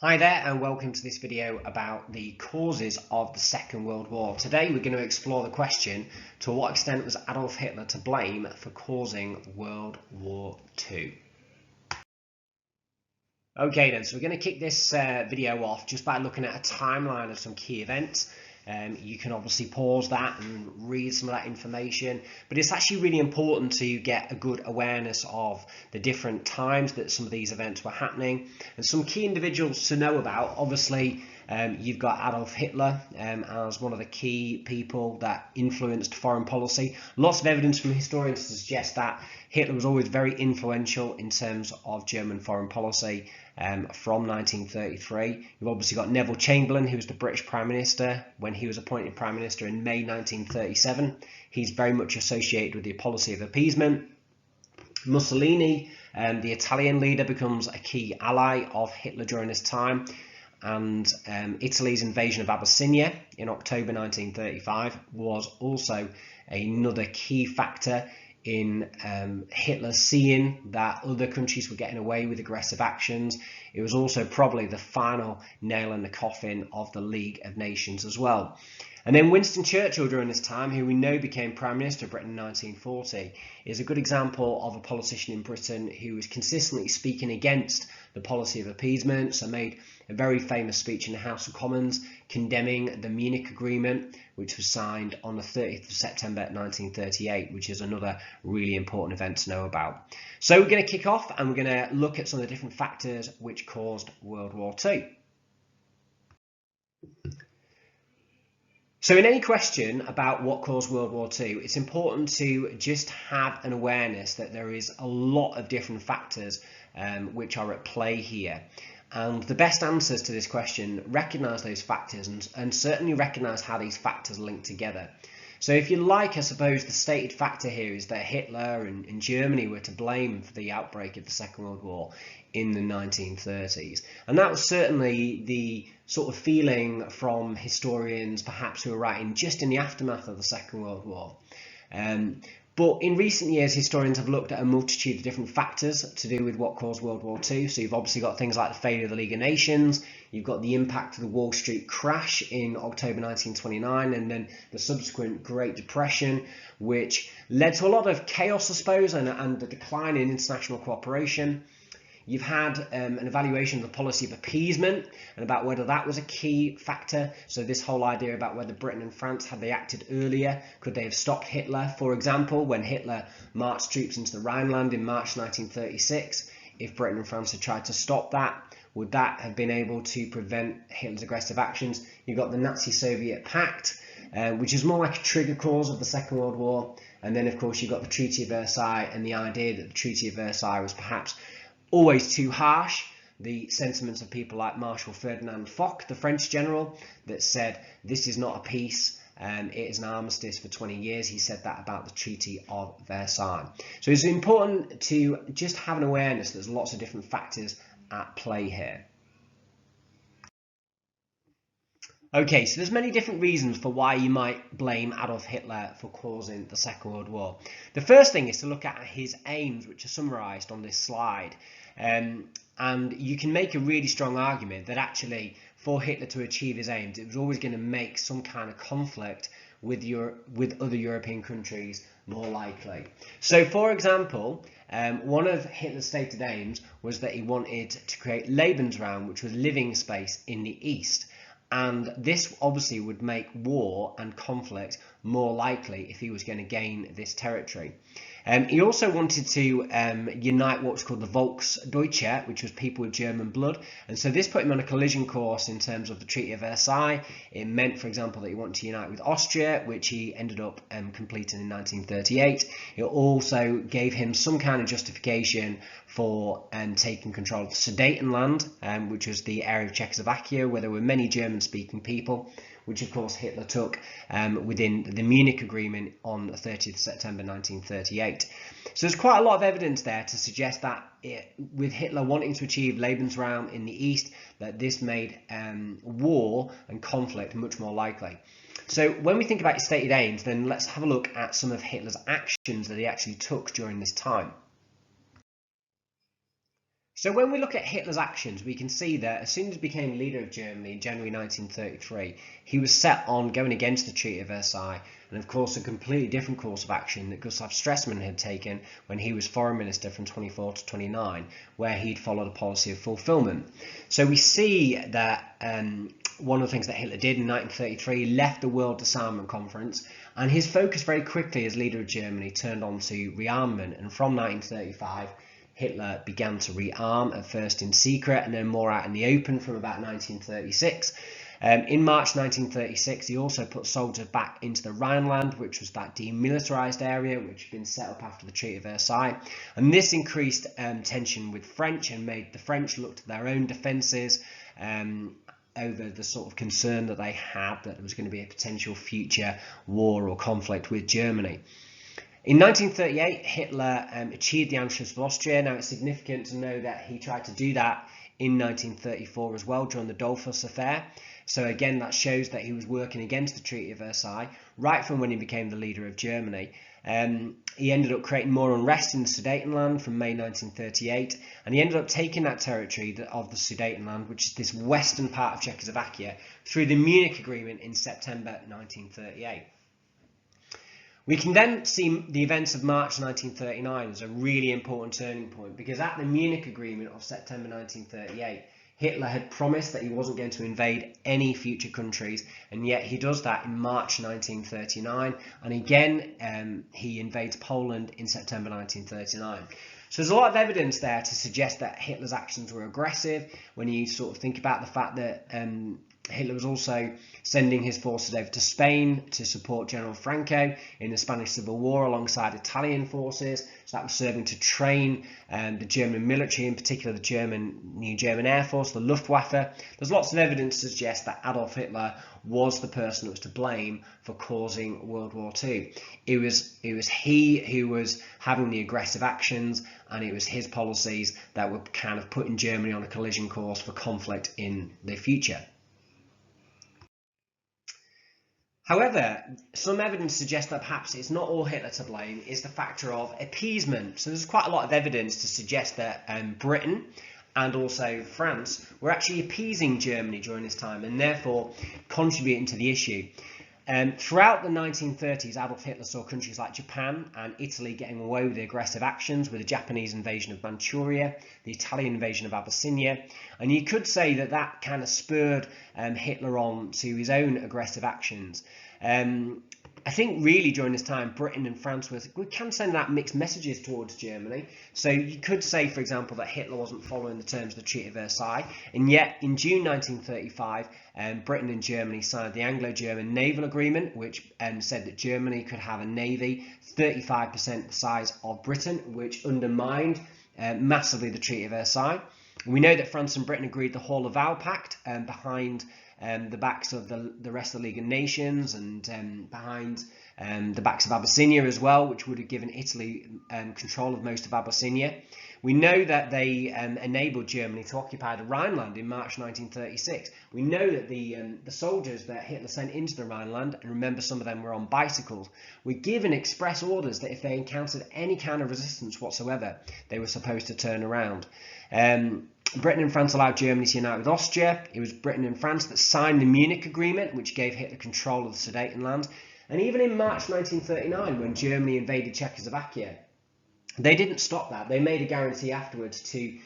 Hi there and welcome to this video about the causes of the Second World War. Today we're going to explore the question, to what extent was Adolf Hitler to blame for causing World War II? Okay then, so we're going to kick this video off just by looking at a timeline of some key events. You can obviously pause that and read some of that information, but it's actually really important to get a good awareness of the different times that some of these events were happening and some key individuals to know about. Obviously, you've got Adolf Hitler as one of the key people that influenced foreign policy. Lots of evidence from historians to suggest that Hitler was always very influential in terms of German foreign policy from 1933. You've obviously got Neville Chamberlain, who was the British Prime Minister when he was appointed Prime Minister in May 1937. He's very much associated with the policy of appeasement. Mussolini, the Italian leader, becomes a key ally of Hitler during this time. And Italy's invasion of Abyssinia in October 1935 was also another key factor in Hitler seeing that other countries were getting away with aggressive actions. It was also probably the final nail in the coffin of the League of Nations as well. And then Winston Churchill during this time, who we know became Prime Minister of Britain in 1940, is a good example of a politician in Britain who was consistently speaking against the policy of appeasement. So made a very famous speech in the House of Commons condemning the Munich Agreement, which was signed on the 30th of September 1938, which is another really important event to know about. So we're going to kick off and we're going to look at some of the different factors which caused World War II. So in any question about what caused World War II, it's important to just have an awareness that there is a lot of different factors which are at play here. And the best answers to this question recognise those factors and certainly recognise how these factors link together. So if you like, I suppose the stated factor here is that Hitler and Germany were to blame for the outbreak of the Second World War in the 1930s. And that was certainly the sort of feeling from historians, perhaps, who were writing just in the aftermath of the Second World War. But in recent years, historians have looked at a multitude of different factors to do with what caused World War II. So you've obviously got things like the failure of the League of Nations, you've got the impact of the Wall Street crash in October 1929, and then the subsequent Great Depression, which led to a lot of chaos, I suppose, and the decline in international cooperation. You've had an evaluation of the policy of appeasement and about whether that was a key factor. So this whole idea about whether Britain and France, had they acted earlier, could they have stopped Hitler? For example, when Hitler marched troops into the Rhineland in March 1936, if Britain and France had tried to stop that, would that have been able to prevent Hitler's aggressive actions? You've got the Nazi-Soviet Pact, which is more like a trigger cause of the Second World War. And then, of course, you've got the Treaty of Versailles and the idea that the Treaty of Versailles was perhaps always too harsh. The sentiments of people like Marshal Ferdinand Foch, the French general, that said this is not a peace, it is an armistice for 20 years. He said that about the Treaty of Versailles. So it's important to just have an awareness that there's lots of different factors at play here. Okay, so there's many different reasons for why you might blame Adolf Hitler for causing the Second World War. The first thing is to look at his aims, which are summarised on this slide. And you can make a really strong argument that actually for Hitler to achieve his aims, it was always going to make some kind of conflict with other European countries more likely. So, for example, one of Hitler's stated aims was that he wanted to create Lebensraum, which was living space in the East. And this obviously would make war and conflict more likely if he was going to gain this territory. He also wanted to unite what was called the Volksdeutsche, which was people with German blood. And so this put him on a collision course in terms of the Treaty of Versailles. It meant, for example, that he wanted to unite with Austria, which he ended up completing in 1938. It also gave him some kind of justification for taking control of the Sudetenland, which was the area of Czechoslovakia where there were many German-speaking people, which of course Hitler took within the Munich Agreement on the 30th of September 1938. So there's quite a lot of evidence there to suggest that with Hitler wanting to achieve Lebensraum in the East, that this made war and conflict much more likely. So when we think about his stated aims, then let's have a look at some of Hitler's actions that he actually took during this time. So when we look at Hitler's actions, we can see that as soon as he became leader of Germany in January 1933, he was set on going against the Treaty of Versailles, and of course a completely different course of action that Gustav Stresemann had taken when he was foreign minister from 24 to 29, where he'd followed a policy of fulfilment. So we see that one of the things that Hitler did in 1933, he left the World Disarmament Conference, and his focus very quickly as leader of Germany turned on to rearmament, and from 1935 Hitler began to rearm, at first in secret and then more out in the open from about 1936. In March 1936, he also put soldiers back into the Rhineland, which was that demilitarized area which had been set up after the Treaty of Versailles. And this increased tension with French and made the French look to their own defences over the sort of concern that they had that there was going to be a potential future war or conflict with Germany. In 1938, Hitler achieved the Anschluss of Austria. Now, it's significant to know that he tried to do that in 1934 as well, during the Dollfuss affair. So again, that shows that he was working against the Treaty of Versailles right from when he became the leader of Germany. He ended up creating more unrest in the Sudetenland from May 1938, and he ended up taking that territory of the Sudetenland, which is this western part of Czechoslovakia, through the Munich Agreement in September 1938. We can then see the events of March 1939 as a really important turning point, because at the Munich Agreement of September 1938, Hitler had promised that he wasn't going to invade any future countries, and yet he does that in March 1939, and again he invades Poland in September 1939. So there's a lot of evidence there to suggest that Hitler's actions were aggressive, when you sort of think about the fact that Hitler was also sending his forces over to Spain to support General Franco in the Spanish Civil War alongside Italian forces. So that was serving to train the German military, in particular the new German Air Force, the Luftwaffe. There's lots of evidence to suggest that Adolf Hitler was the person that was to blame for causing World War II. It was he who was having the aggressive actions, and it was his policies that were kind of putting Germany on a collision course for conflict in the future. However, some evidence suggests that perhaps it's not all Hitler to blame, it's the factor of appeasement. So there's quite a lot of evidence to suggest that Britain and also France were actually appeasing Germany during this time and therefore contributing to the issue. Throughout the 1930s, Adolf Hitler saw countries like Japan and Italy getting away with the aggressive actions, with the Japanese invasion of Manchuria, the Italian invasion of Abyssinia, and you could say that that kind of spurred Hitler on to his own aggressive actions. I think really during this time, Britain and France we can send out mixed messages towards Germany. So you could say, for example, that Hitler wasn't following the terms of the Treaty of Versailles, and yet in June 1935, Britain and Germany signed the Anglo-German Naval Agreement, which said that Germany could have a navy 35% the size of Britain, which undermined massively the Treaty of Versailles. We know that France and Britain agreed the Hall-of-Vow Pact behind the backs of the rest of the League of Nations, and behind the backs of Abyssinia as well, which would have given Italy control of most of Abyssinia. We know that they enabled Germany to occupy the Rhineland in March 1936. We know that the soldiers that Hitler sent into the Rhineland, and remember some of them were on bicycles, were given express orders that if they encountered any kind of resistance whatsoever, they were supposed to turn around. Britain and France allowed Germany to unite with Austria. It was Britain and France that signed the Munich Agreement, which gave Hitler control of the Sudetenland. And even in March 1939, when Germany invaded Czechoslovakia, they didn't stop that. They made a guarantee afterwards to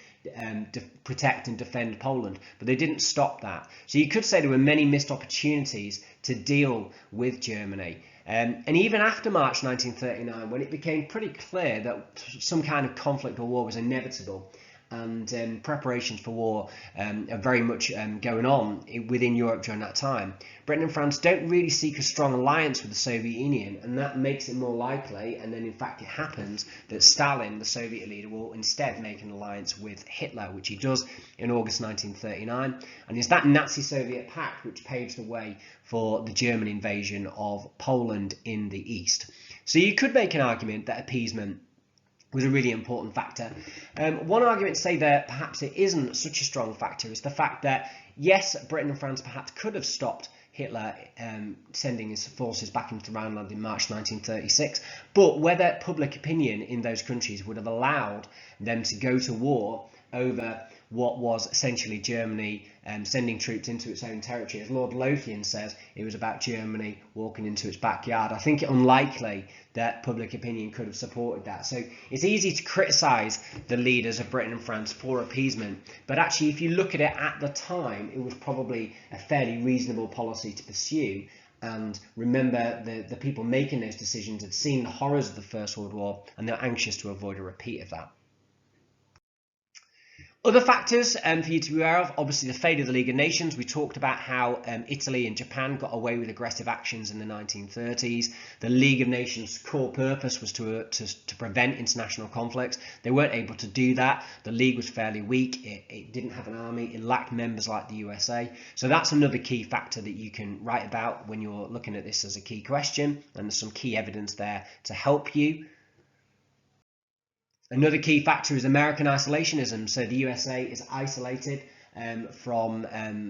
protect and defend Poland, but they didn't stop that. So you could say there were many missed opportunities to deal with Germany. And even after March 1939, when it became pretty clear that some kind of conflict or war was inevitable, and preparations for war are very much going on within Europe during that time, Britain and France don't really seek a strong alliance with the Soviet Union, and that makes it more likely, and then in fact it happens, that Stalin, the Soviet leader, will instead make an alliance with Hitler, which he does in August 1939, and it's that Nazi-Soviet pact which paves the way for the German invasion of Poland in the east. So you could make an argument that appeasement was a really important factor. One argument to say that perhaps it isn't such a strong factor is the fact that, yes, Britain and France perhaps could have stopped Hitler sending his forces back into the Rhineland in March 1936, but whether public opinion in those countries would have allowed them to go to war over what was essentially Germany sending troops into its own territory. As Lord Lothian says, it was about Germany walking into its backyard. I think it unlikely that public opinion could have supported that. So it's easy to criticise the leaders of Britain and France for appeasement, but actually if you look at it at the time, it was probably a fairly reasonable policy to pursue. And remember, the people making those decisions had seen the horrors of the First World War, and they're anxious to avoid a repeat of that. Other factors for you to be aware of, obviously the fate of the League of Nations. We talked about how Italy and Japan got away with aggressive actions in the 1930s. The League of Nations' core purpose was to prevent international conflicts. They weren't able to do that. The League was fairly weak. It didn't have an army. It lacked members like the USA. So that's another key factor that you can write about when you're looking at this as a key question. And there's some key evidence there to help you. Another key factor is American isolationism. So the USA is isolated from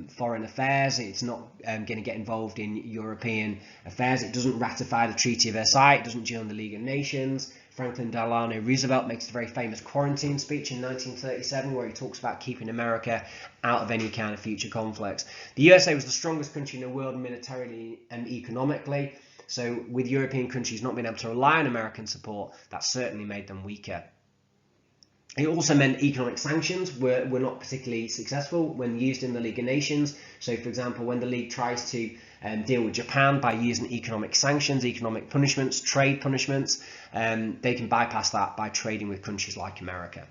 foreign affairs. It's not going to get involved in European affairs. It doesn't ratify the Treaty of Versailles. It doesn't join the League of Nations. Franklin Delano Roosevelt makes a very famous quarantine speech in 1937 where he talks about keeping America out of any kind of future conflicts. The USA was the strongest country in the world militarily and economically. So with European countries not being able to rely on American support, that certainly made them weaker. It also meant economic sanctions were not particularly successful when used in the League of Nations. So, for example, when the League tries to deal with Japan by using economic sanctions, economic punishments, trade punishments, they can bypass that by trading with countries like America.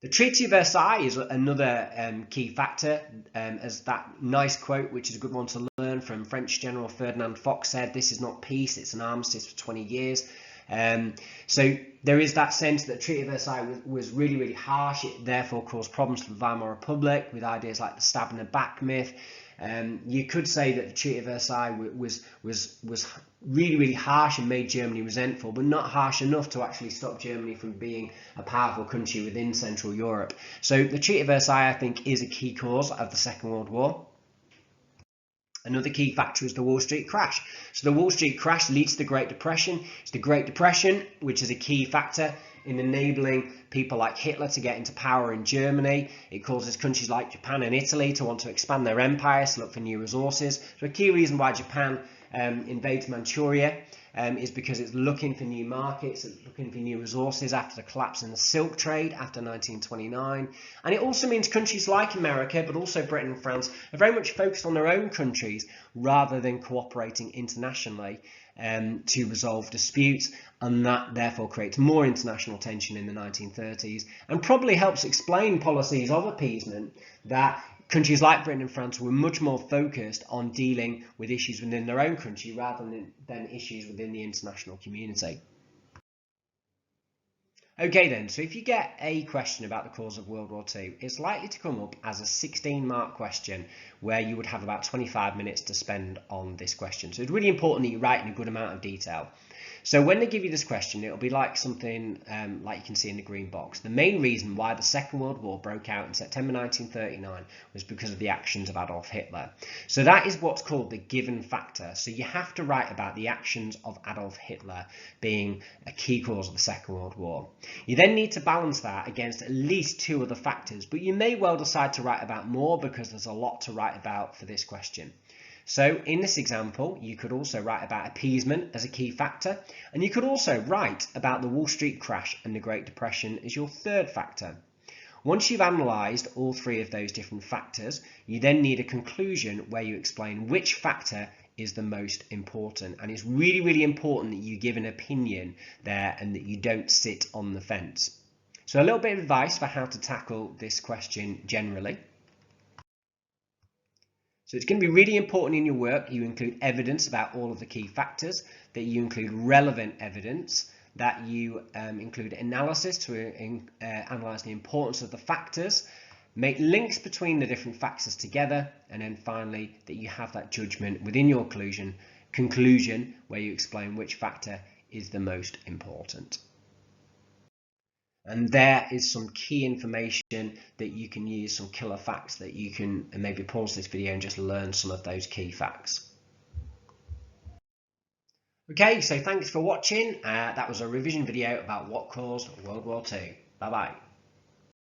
The Treaty of Versailles is another key factor, as that nice quote, which is a good one to learn, from French General Ferdinand Foch said, "This is not peace, it's an armistice for 20 years. So there is that sense that the Treaty of Versailles was really, really harsh. It therefore caused problems for the Weimar Republic with ideas like the stab in the back myth. You could say that the Treaty of Versailles was really, really harsh and made Germany resentful, but not harsh enough to actually stop Germany from being a powerful country within Central Europe. So the Treaty of Versailles, I think, is a key cause of the Second World War. Another key factor is the Wall Street crash. So the Wall Street crash leads to the Great Depression. It's the Great Depression which is a key factor in enabling people like Hitler to get into power in Germany. It causes countries like Japan and Italy to want to expand their empires, to look for new resources. So a key reason why Japan invades Manchuria is because it's looking for new markets, it's looking for new resources after the collapse in the Silk Trade after 1929. And it also means countries like America, but also Britain and France, are very much focused on their own countries rather than cooperating internationally to resolve disputes, and that therefore creates more international tension in the 1930s and probably helps explain policies of appeasement that countries like Britain and France were much more focused on dealing with issues within their own country rather than issues within the international community. Okay then, so if you get a question about the cause of World War II, it's likely to come up as a 16-mark question where you would have about 25 minutes to spend on this question. So it's really important that you write in a good amount of detail. So when they give you this question, it'll be like something like you can see in the green box. The main reason why the Second World War broke out in September 1939 was because of the actions of Adolf Hitler. So that is what's called the given factor. So you have to write about the actions of Adolf Hitler being a key cause of the Second World War. You then need to balance that against at least two other factors, but you may well decide to write about more because there's a lot to write about for this question. So in this example, you could also write about appeasement as a key factor, and you could also write about the Wall Street crash and the Great Depression as your third factor. Once you've analysed all three of those different factors, you then need a conclusion where you explain which factor is the most important. And it's really, really important that you give an opinion there and that you don't sit on the fence. So a little bit of advice for how to tackle this question generally. So it's going to be really important in your work you include evidence about all of the key factors, that you include relevant evidence, that you include analysis to analyse the importance of the factors, make links between the different factors together, and then finally that you have that judgment within your conclusion where you explain which factor is the most important. And there is some key information that you can use, some killer facts that you can maybe pause this video and just learn some of those key facts. Okay, so thanks for watching. That was a revision video about what caused World War II. Bye bye.